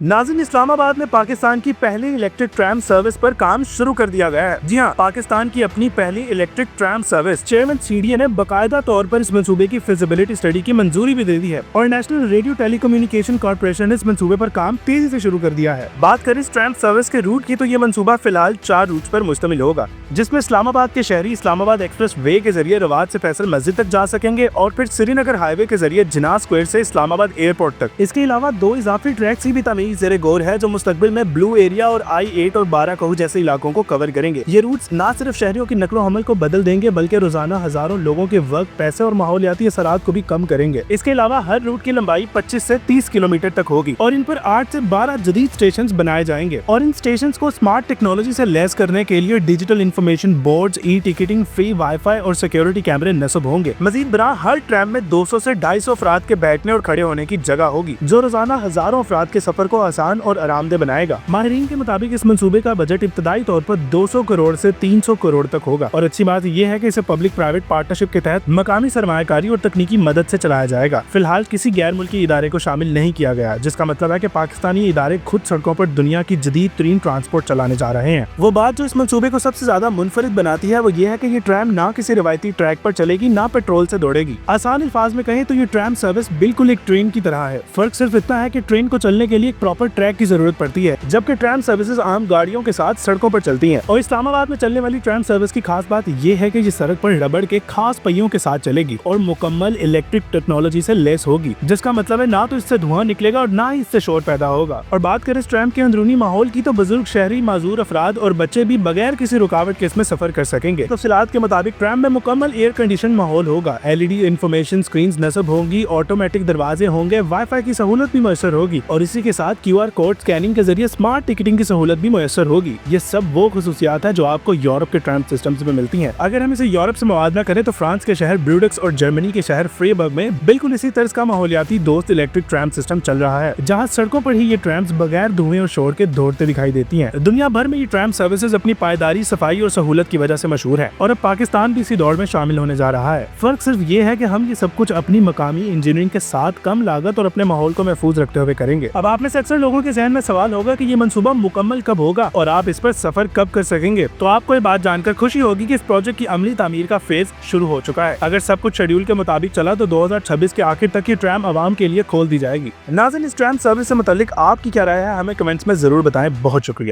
नाज़रीन, इस्लामाबाद में पाकिस्तान की पहली इलेक्ट्रिक ट्रैम सर्विस पर काम शुरू कर दिया गया है। जी हाँ, पाकिस्तान की अपनी पहली electric tram service. Chairman CDA ने बाकायदा तौर पर इस मंसूबे की फिजिबिलिटी स्टडी की मंजूरी भी दे दी है और नेशनल रेडियो टेलीकम्युनिकेशन कॉर्पोरेशन ने इस मंसूबे पर काम तेजी से शुरू कर दिया है। बात करें इस ट्रैम सर्विस के रूट की तो ये मंसूबा फिलहाल 4 रूट पर मुश्तमिल होगा, जिसमें इस्लामाबाद के शहरी इस्लामाबाद एक्सप्रेस वे के जरिए रवाद से फैसल मस्जिद तक जा सकेंगे और फिर श्रीनगर हाईवे के जरिए जिन्ना स्क्वायर से इस्लामाबाद एयरपोर्ट तक। इसके अलावा 2 इजाफी ट्रैक्स की भी तमीज ज़ेरे गौर है जो मुस्तकबिल में ब्लू एरिया और I-8 और 12 कहू जैसे इलाकों को कवर करेंगे। ये रूट्स न सिर्फ शहरियों की नकलो हमल को बदल देंगे बल्कि रोजाना हजारों लोगों के वक्त, पैसे और माहौलियाती असरात को भी कम करेंगे। इसके अलावा हर रूट की लंबाई 25 से 30 किलोमीटर तक होगी और इन पर 8 से 12 जदीद स्टेशन बनाए जाएंगे और इन स्टेशन को स्मार्ट टेक्नोलॉजी से लैस करने के लिए digital information board, e ticketing, free wifi और सिक्योरिटी कैमरे नस्ब होंगे। मजीद बरा हर ट्रैम में 200 से 250 अफराद के बैठने और खड़े होने की जगह होगी जो रोजाना हजारों अफराद के सफर को आसान और आरामदेह बनाएगा। माहिरीन के मुताबिक इस मंसूबे का बजट इब्तदाई तौर पर 200 करोड़ से 300 करोड़ तक होगा और अच्छी बात यह है कि इसे पब्लिक प्राइवेट पार्टनरशिप के तहत मकामी सरमायाकारी और तकनीकी मदद से चलाया जाएगा। फिलहाल किसी गैर मुल्की इदारे को शामिल नहीं किया गया, जिसका मतलब है कि पाकिस्तानी इदारे खुद सड़कों पर दुनिया की जदीद तरीन ट्रांसपोर्ट चलाने जा रहे हैं। वो बात जो इस मंसूबे को सबसे ज्यादा मुनफरिद बनाती है वो ये है कि ये ट्रैम ना किसी रिवायती ट्रैक पर चलेगी, ना पेट्रोल से दौड़ेगी। आसान अल्फाज में कहें तो ये ट्रैम सर्विस बिल्कुल एक ट्रेन की तरह है। फर्क सिर्फ इतना है कि ट्रेन को चलने के लिए एक प्रॉपर ट्रैक की जरूरत पड़ती है, जबकि ट्रैम सर्विसेज आम गाड़ियों के साथ सड़कों पर चलती हैं। और इस्लामाबाद में चलने वाली ट्रैम सर्विस की खास बात ये है कि ये सड़क पर रबड़ के खास पहियों के साथ चलेगी और मुकम्मल इलेक्ट्रिक टेक्नोलॉजी से लेस होगी, जिसका मतलब है ना तो इससे धुआं निकलेगा और ना ही इससे शोर पैदा होगा। और बात करें इस ट्रैम के अंदरूनी माहौल की तो बुजुर्ग, शहरी, माजूर अफराद और बच्चे भी बगैर किसी रुकावट के इसमें सफर कर सकेंगे। तफसीलात के मुताबिक ट्रैम में मुकम्मल एयर कंडीशन माहौल होगा, LED इंफॉर्मेशन स्क्रीन नस्ब होंगी, ऑटोमेटिक दरवाजे होंगे, वाईफाई की सहूलत भी मैसर होगी और इसी के साथ QR कोड स्कैनिंग के जरिए स्मार्ट टिकटिंग की सहूलत भी मैसर होगी। ये सब वो खुसूसियात है जो आपको यूरोप के ट्रैम सिस्टम्स में मिलती हैं। अगर हम इसे यूरोप से मुआवजा करें तो फ्रांस के शहर ब्रूडेक्स और जर्मनी के शहर फ्रेबर्ग में बिल्कुल इसी तरह का माहौलियाती दोस्त इलेक्ट्रिक ट्रैम सिस्टम चल रहा है, जहाँ सड़कों पर ही ये ट्रैम्स बगैर धुएं और शोर के दौड़ते दिखाई देती हैं। दुनिया भर में ये ट्रैम सर्विसेज अपनी पायदारी, सफाई और सहूलत की वजह से मशहूर है और अब पाकिस्तान भी इसी दौड़ में शामिल होने जा रहा है। फर्क सिर्फ ये है कि हम ये सब कुछ अपनी मकामी इंजीनियरिंग के साथ कम लागत और अपने माहौल को महफूज रखते हुए करेंगे। अब आप में से अक्सर लोगों के जहन में सवाल होगा कि ये मंसूबा मुकम्मल कब होगा और आप इस पर सफर कब कर सकेंगे। तो आपको ये बात जानकर खुशी होगी कि इस प्रोजेक्ट की अमली तामीर का फेज शुरू हो चुका है। अगर सब कुछ शेड्यूल के मुताबिक चला तो 2026 के आखिर तक ये ट्रैम आवाम के लिए खोल दी जाएगी। नाज़रीन, इस ट्रैम सर्विस से मुतालिक आपकी क्या राय है, हमें कमेंट्स में जरूर बताएं। बहुत शुक्रिया।